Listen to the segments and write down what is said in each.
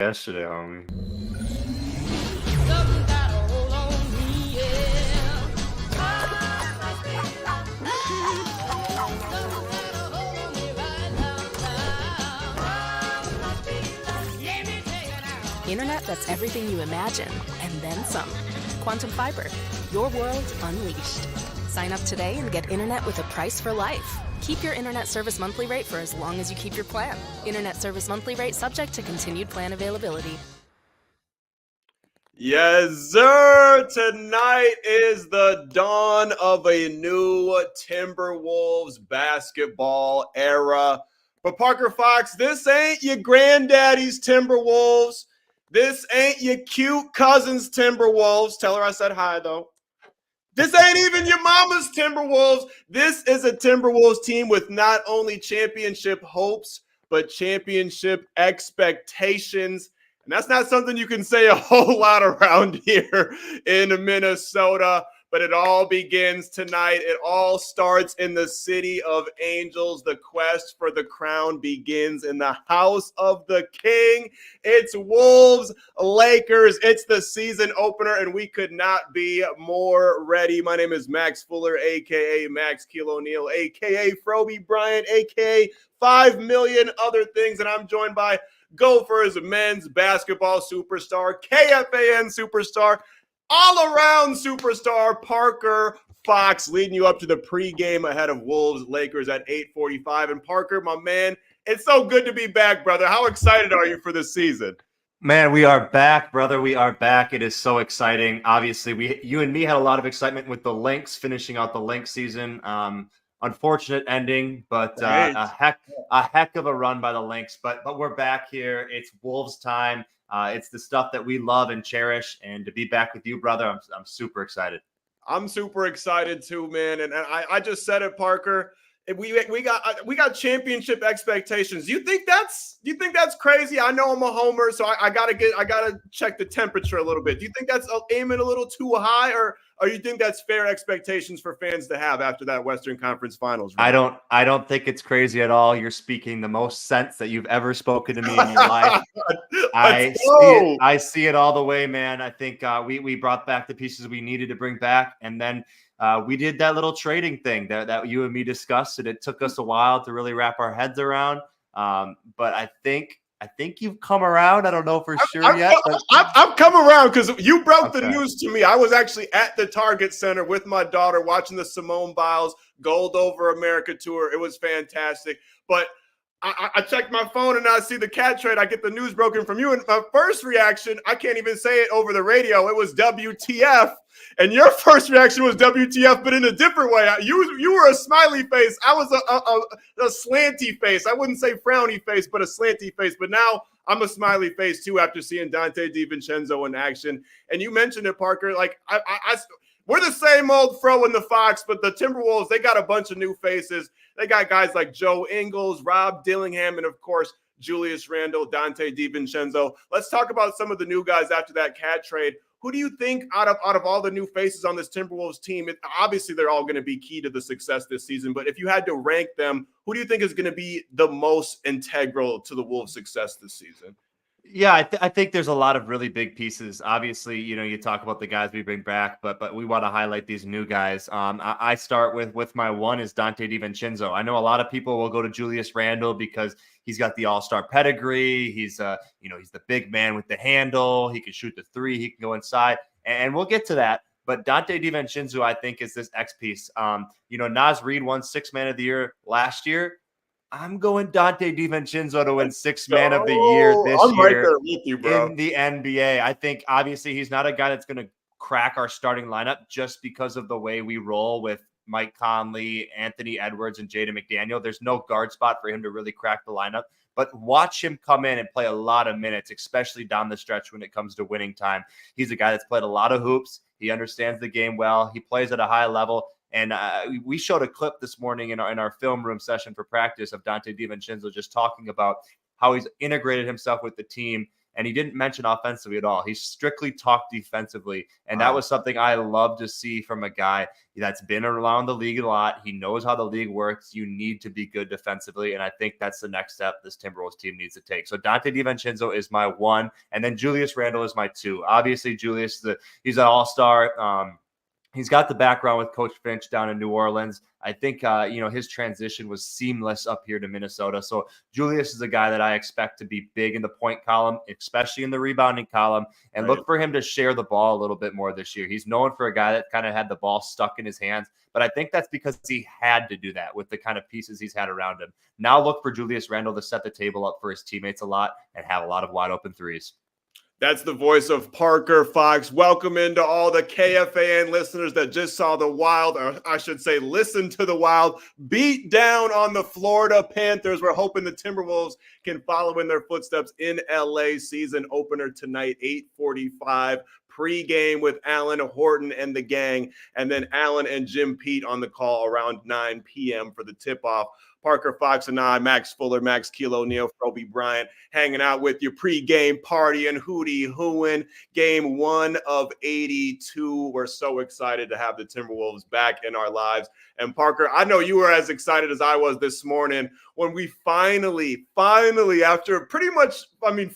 yesterday, homie. Internet that's everything you imagine, and then some. Quantum Fiber, your world unleashed. Sign up today and get internet with a price for life. Keep your internet service monthly rate for as long as you keep your plan. Internet service monthly rate subject to continued plan availability. Yes, sir. Tonight is the dawn of a new Timberwolves basketball era. But Parker Fox, this ain't your granddaddy's Timberwolves. This ain't your cute cousin's Timberwolves. Tell her I said hi, though. This ain't even your mama's Timberwolves. This is a Timberwolves team with not only championship hopes, but championship expectations. And that's not something you can say a whole lot around here in Minnesota. But it all begins tonight. It all starts in the city of Angels. The quest for the crown begins in the house of the king. It's Wolves, Lakers. It's the season opener, and we could not be more ready. My name is Max Fuller, a.k.a. Max Keel O'Neal, a.k.a. Froby Bryant, a.k.a. 5 million other things. And I'm joined by Gophers men's basketball superstar, KFAN superstar, all-around superstar Parker Fox, leading you up to the pregame ahead of Wolves Lakers at 8:45. And Parker, my man, it's so good to be back, brother. How excited are you for this season? Man, we are back, brother. We are back. It is so exciting. Obviously, you and me had a lot of excitement with the Lynx finishing out the Lynx season. Unfortunate ending, but a heck of a run by the Lynx. But we're back here. It's Wolves time. It's the stuff that we love and cherish, and to be back with you, brother, I'm super excited. I'm super excited too, man. And I just said it, Parker. We got championship expectations. Do you think that's crazy? I know I'm a homer, so I gotta check the temperature a little bit. Do you think that's aiming a little too high, or you think that's fair expectations for fans to have after that Western Conference Finals run? I don't think it's crazy at all. You're speaking the most sense that you've ever spoken to me in your life. I see it all the way, man. I think we brought back the pieces we needed to bring back, and then we did that little trading thing that you and me discussed, and it took us a while to really wrap our heads around. But I think you've come around. I don't know for sure yet. I've come around because you broke the news to me. I was actually at the Target Center with my daughter watching the Simone Biles Gold Over America tour. It was fantastic. But I checked my phone and I see the cat trade. I get the news broken from you. And my first reaction, I can't even say it over the radio. It was WTF. And your first reaction was WTF, but in a different way. You were a smiley face. I was a slanty face. I wouldn't say frowny face, but a slanty face. But now I'm a smiley face too after seeing Dante DiVincenzo in action. And you mentioned it, Parker. Like we're the same old Fro and the Fox, but the Timberwolves, they got a bunch of new faces. They got guys like Joe Ingles, Rob Dillingham, and of course, Julius Randle, Dante DiVincenzo. Let's talk about some of the new guys after that cat trade. Who do you think out of all the new faces on this Timberwolves team, obviously they're all going to be key to the success this season, but if you had to rank them, who do you think is going to be the most integral to the Wolves' success this season? Yeah, I think there's a lot of really big pieces. Obviously, you talk about the guys we bring back, but we want to highlight these new guys. I start with my one is Dante DiVincenzo. I know a lot of people will go to Julius Randle because he's got the all-star pedigree. He's he's the big man with the handle. He can shoot the three. He can go inside, and we'll get to that. But Dante DiVincenzo, I think, is this X piece. Naz Reid won Sixth Man of the Year last year. I'm going Dante DiVincenzo to win Sixth Man of the Year this I'm year right there with you, bro. in the NBA. I think obviously he's not a guy that's going to crack our starting lineup just because of the way we roll with Mike Conley, Anthony Edwards, and Jaden McDaniels. There's no guard spot for him to really crack the lineup. But watch him come in and play a lot of minutes, especially down the stretch when it comes to winning time. He's a guy that's played a lot of hoops. He understands the game well. He plays at a high level. And we showed a clip this morning in our film room session for practice of Dante DiVincenzo just talking about how he's integrated himself with the team. and he didn't mention offensively at all. He strictly talked defensively, and that was something I love to see from a guy that's been around the league a lot. He knows how the league works. You need to be good defensively, and I think that's the next step this Timberwolves team needs to take. So Dante DiVincenzo is my 1, and then Julius Randle is my 2. Obviously, Julius, he's an all-star. He's got the background with Coach Finch down in New Orleans. I think, his transition was seamless up here to Minnesota. So Julius is a guy that I expect to be big in the point column, especially in the rebounding column, and look for him to share the ball a little bit more this year. He's known for a guy that kind of had the ball stuck in his hands, but I think that's because he had to do that with the kind of pieces he's had around him. Now look for Julius Randle to set the table up for his teammates a lot and have a lot of wide open threes. That's the voice of Parker Fox. Welcome into all the KFAN listeners that just saw the Wild, or I should say, listen to the Wild beat down on the Florida Panthers. We're hoping the Timberwolves can follow in their footsteps in LA. Season opener tonight, 8:45. Pre-game with Alan Horton and the gang, and then Alan and Jim Pete on the call around 9 p.m. for the tip-off. Parker Fox and I, Max Fuller, Max Kilo, Neil Froby Bryant, hanging out with you pre-game party and hooting. Game 1 of 82. We're so excited to have the Timberwolves back in our lives. And Parker, I know you were as excited as I was this morning when we finally, after pretty much,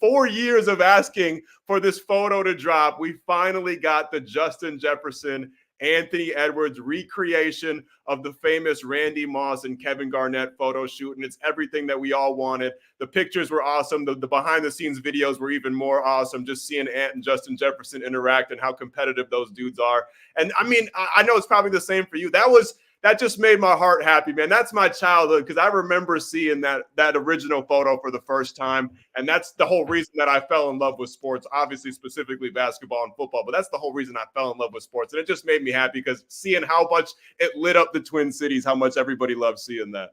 4 years of asking for this photo to drop, we finally got the Justin Jefferson, Anthony Edwards recreation of the famous Randy Moss and Kevin Garnett photo shoot. And it's everything that we all wanted. The pictures were awesome. The behind the scenes videos were even more awesome. Just seeing Ant and Justin Jefferson interact and how competitive those dudes are. And I know it's probably the same for you. That just made my heart happy, man. That's my childhood because I remember seeing that original photo for the first time. And that's the whole reason that I fell in love with sports, obviously specifically basketball and football. But that's the whole reason I fell in love with sports. And it just made me happy because seeing how much it lit up the Twin Cities, how much everybody loved seeing that.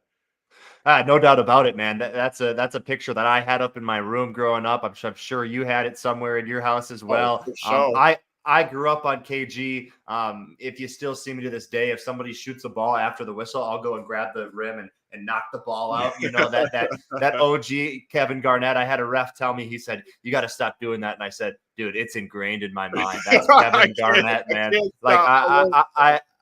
No doubt about it, man. That's a picture that I had up in my room growing up. I'm sure you had it somewhere in your house as well. For sure. I grew up on KG. If you still see me to this day, if somebody shoots a ball after the whistle, I'll go and grab the rim and knock the ball out. You know, that OG Kevin Garnett, I had a ref tell me, he said, "You got to stop doing that." And I said, "Dude, it's ingrained in my mind. That's Kevin Garnett, man." Like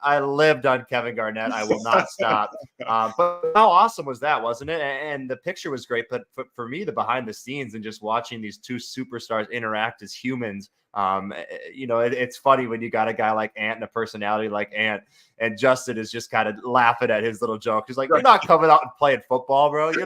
I lived on Kevin Garnett. I will not stop. But how awesome was that, wasn't it? And the picture was great. But for me, the behind the scenes and just watching these two superstars interact as humans, it's funny when you got a guy like Ant and a personality like Ant, and Justin is just kind of laughing at his little joke. He's like, "You're not coming out and playing football, bro. You're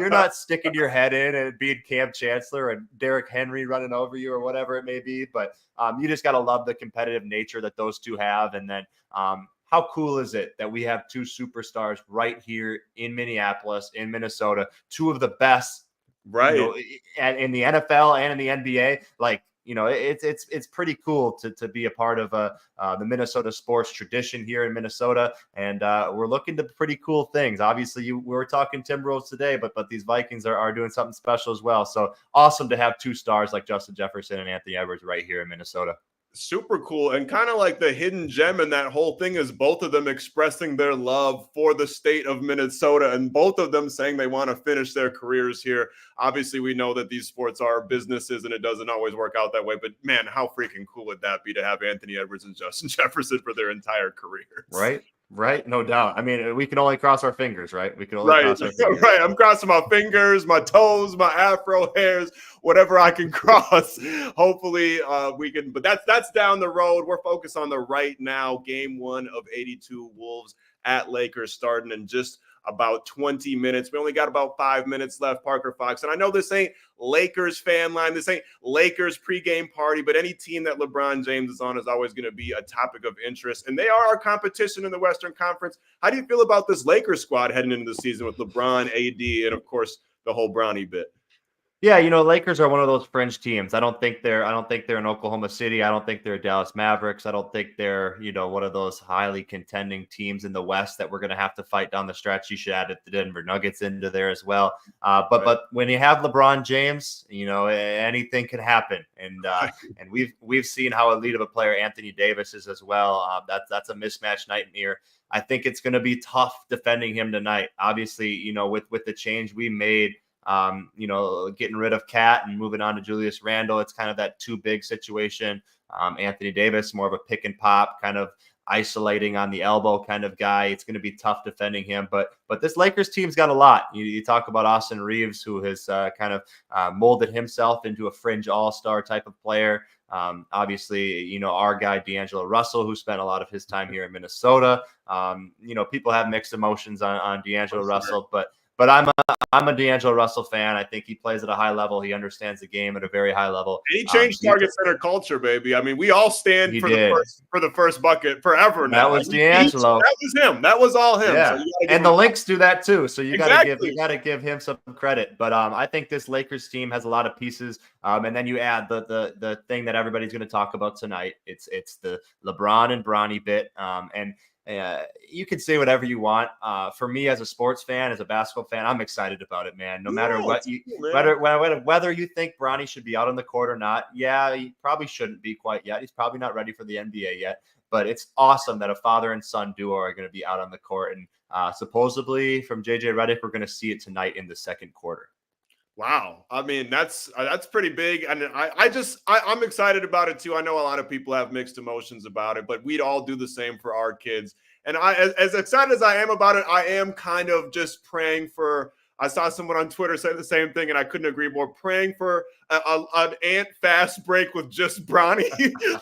not sticking your head in and being Cam Chancellor and Derrick Henry running over you or whatever it may be." But you just got to love the competitive nature that those two have. And then how cool is it that we have two superstars right here in Minneapolis, in Minnesota, two of the best, right, in the NFL and in the NBA. Like, it's pretty cool to be a part of the Minnesota sports tradition here in Minnesota, and we're looking to pretty cool things. Obviously, we were talking Timberwolves today, but these Vikings are doing something special as well. So awesome to have two stars like Justin Jefferson and Anthony Edwards right here in Minnesota. Super cool. And kind of like the hidden gem in that whole thing is both of them expressing their love for the state of Minnesota, and both of them saying they want to finish their careers here. Obviously, we know that these sports are businesses and it doesn't always work out that way. But man, how freaking cool would that be to have Anthony Edwards and Justin Jefferson for their entire careers? Right. No doubt. I mean, we can only cross our fingers, right? We can only cross our fingers. Right. I'm crossing my fingers, my toes, my afro hairs, whatever I can cross. Hopefully we can, but that's down the road. We're focused on the right now. Game 1 of 82, Wolves at Lakers, starting in just about 20 minutes. We only got about 5 minutes left, Parker Fox. And I know this ain't Lakers fan line. This ain't Lakers pregame party, but any team that LeBron James is on is always going to be a topic of interest. And they are our competition in the Western Conference. How do you feel about this Lakers squad heading into the season with LeBron, AD, and of course the whole Brownie bit? Yeah, Lakers are one of those fringe teams. I don't think they're in Oklahoma City. I don't think they're Dallas Mavericks. I don't think they're, one of those highly contending teams in the West that we're going to have to fight down the stretch. You should add the Denver Nuggets into there as well. But when you have LeBron James, anything can happen. And we've seen how elite of a player Anthony Davis is as well. That's a mismatch nightmare. I think it's going to be tough defending him tonight. Obviously, with the change we made getting rid of Cat and moving on to Julius Randle. It's kind of that too big situation. Anthony Davis, more of a pick and pop, kind of isolating on the elbow kind of guy. It's going to be tough defending him, but this Lakers team's got a lot. You talk about Austin Reeves, who has kind of molded himself into a fringe all-star type of player. Obviously, our guy D'Angelo Russell, who spent a lot of his time here in Minnesota. People have mixed emotions on D'Angelo Russell, but I'm a D'Angelo Russell fan. I think he plays at a high level. He understands the game at a very high level. And he changed target center culture, baby. I mean, we all stand for the first bucket forever now. That was D'Angelo. That was him. That was all him. Yeah. So and the Lynx do that too. So you got to give him some credit. But I think this Lakers team has a lot of pieces. And then you add the thing that everybody's going to talk about tonight. It's the LeBron and Bronny bit. You can say whatever you want. For me, as a sports fan, as a basketball fan, I'm excited about it, man. No matter what, whether you think Bronny should be out on the court or not, yeah, he probably shouldn't be quite yet. He's probably not ready for the NBA yet. But it's awesome that a father and son duo are going to be out on the court, and supposedly from JJ Redick, we're going to see it tonight in the second quarter. Wow. I mean, that's pretty big. And I'm excited about it too. I know a lot of people have mixed emotions about it, but we'd all do the same for our kids. And as excited as I am about it, I am kind of just praying for, I saw someone on Twitter say the same thing, and I couldn't agree more, praying for an ant fast break with just Bronny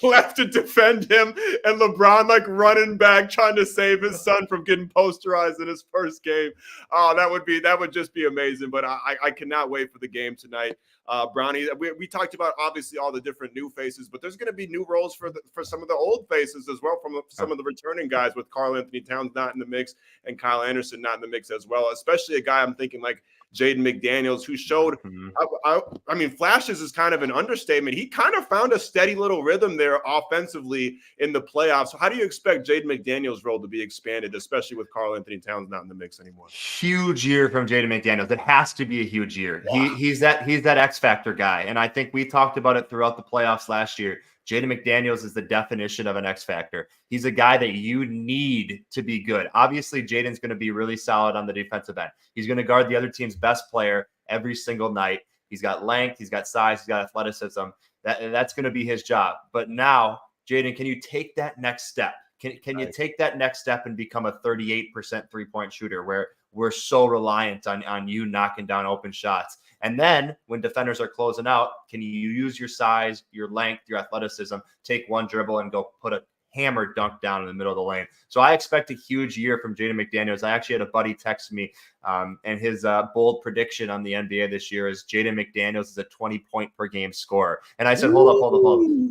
left to defend him and LeBron like running back trying to save his son from getting posterized in his first game. Oh, that would just be amazing. But I cannot wait for the game tonight. Bronny, we talked about obviously all the different new faces, but there's going to be new roles for some of the old faces as well, from some of the returning guys, with Karl-Anthony Towns not in the mix and Kyle Anderson not in the mix as well, especially a guy I'm thinking like Jaden McDaniels, who showed, I mean, flashes is kind of an understatement. He kind of found a steady little rhythm there offensively in the playoffs. So how do you expect Jaden McDaniels' role to be expanded, especially with Karl-Anthony Towns not in the mix anymore? Huge year from Jaden McDaniels. It has to be a huge year. Wow. He's that X factor guy. And I think we talked about it throughout the playoffs last year. Jaden McDaniels is the definition of an X factor. He's a guy that you need to be good. Obviously, Jaden's going to be really solid on the defensive end. He's going to guard the other team's best player every single night. He's got length, he's got size, he's got athleticism. That's going to be his job. But now, Jaden, can you take that next step? Can you take that next step and become a 38% three-point shooter, where we're so reliant on you knocking down open shots? And then when defenders are closing out, can you use your size, your length, your athleticism, take one dribble and go put a hammer dunk down in the middle of the lane? So I expect a huge year from Jaden McDaniels. I actually had a buddy text me, and his bold prediction on the NBA this year is Jaden McDaniels is a 20-point per game scorer. And I said, hold up.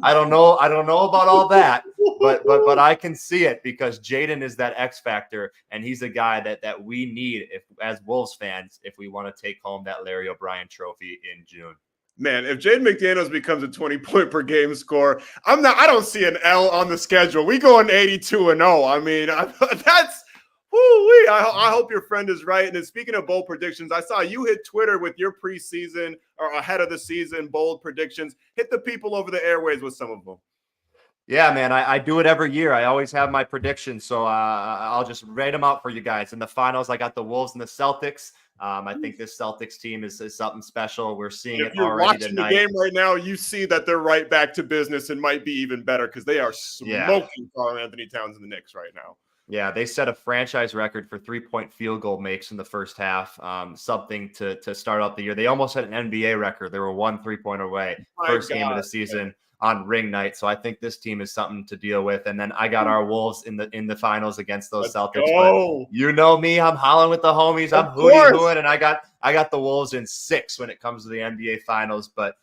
I don't know about all that, but I can see it, because Jaden is that X factor, and he's a guy that we need as Wolves fans if we want to take home that Larry O'Brien trophy in June. Man, if Jaden McDaniels becomes a 20-point per game scorer, I don't see an L on the schedule. We going 82-0. I mean, that's whoo-wee. I hope your friend is right. And then speaking of bold predictions, I saw you hit Twitter with your preseason or ahead of the season bold predictions. Hit the people over the airways with some of them. Yeah, man, I do it every year. I always have my predictions, so I'll just write them out for you guys. In the finals, I got the Wolves and the Celtics. I think this Celtics team is something special. We're seeing it already tonight. If you're watching the game right now, you see that they're right back to business and might be even better, because they are smoking Karl-Anthony Towns in the Knicks right now. Yeah, they set a franchise record for three-point field goal makes in the first half, something to start out the year. They almost had an NBA record. They were 1 3-point away, first game of the season on ring night. So I think this team is something to deal with. And then I got our Wolves in the finals against those Celtics. But you know me, I'm hollering with the homies. I'm hooting, and I got the Wolves in 6 when it comes to the NBA finals. But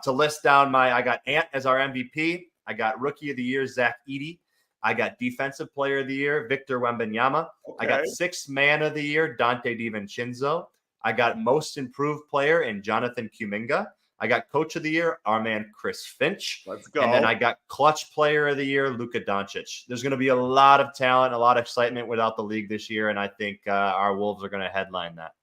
to list down I got Ant as our MVP. I got Rookie of the Year, Zach Edey. I got Defensive Player of the Year, Victor Wembanyama. I got Sixth Man of the Year, Dante DiVincenzo. I got Most Improved Player in Jonathan Kuminga. I got Coach of the Year, our man Chris Finch. Let's go. And then I got Clutch Player of the Year, Luka Doncic. There's going to be a lot of talent, a lot of excitement without the league this year, and I think our Wolves are going to headline that.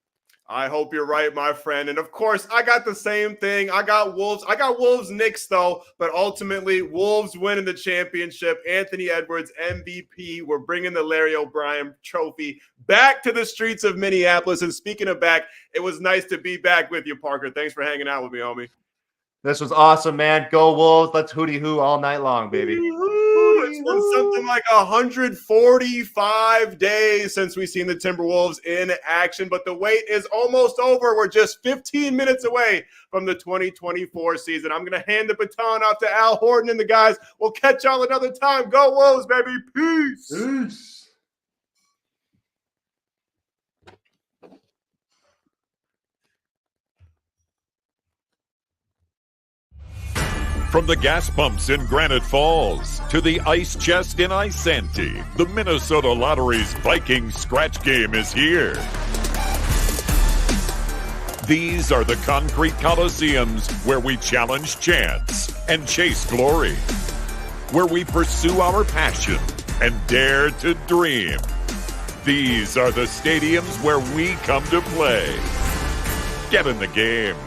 I hope you're right, my friend. And of course, I got the same thing. I got Wolves Knicks, though. But ultimately, Wolves winning the championship. Anthony Edwards, MVP. We're bringing the Larry O'Brien trophy back to the streets of Minneapolis. And speaking of back, it was nice to be back with you, Parker. Thanks for hanging out with me, homie. This was awesome, man. Go Wolves. Let's hootie hoo all night long, baby. It's been something like 145 days since we've seen the Timberwolves in action, but the wait is almost over. We're just 15 minutes away from the 2024 season. I'm going to hand the baton off to Al Horton and the guys. We'll catch y'all another time. Go Wolves, baby. Peace. Peace. From the gas pumps in Granite Falls to the ice chest in Isanti, the Minnesota Lottery's Viking scratch game is here. These are the concrete coliseums where we challenge chance and chase glory, where we pursue our passion and dare to dream. These are the stadiums where we come to play. Get in the game.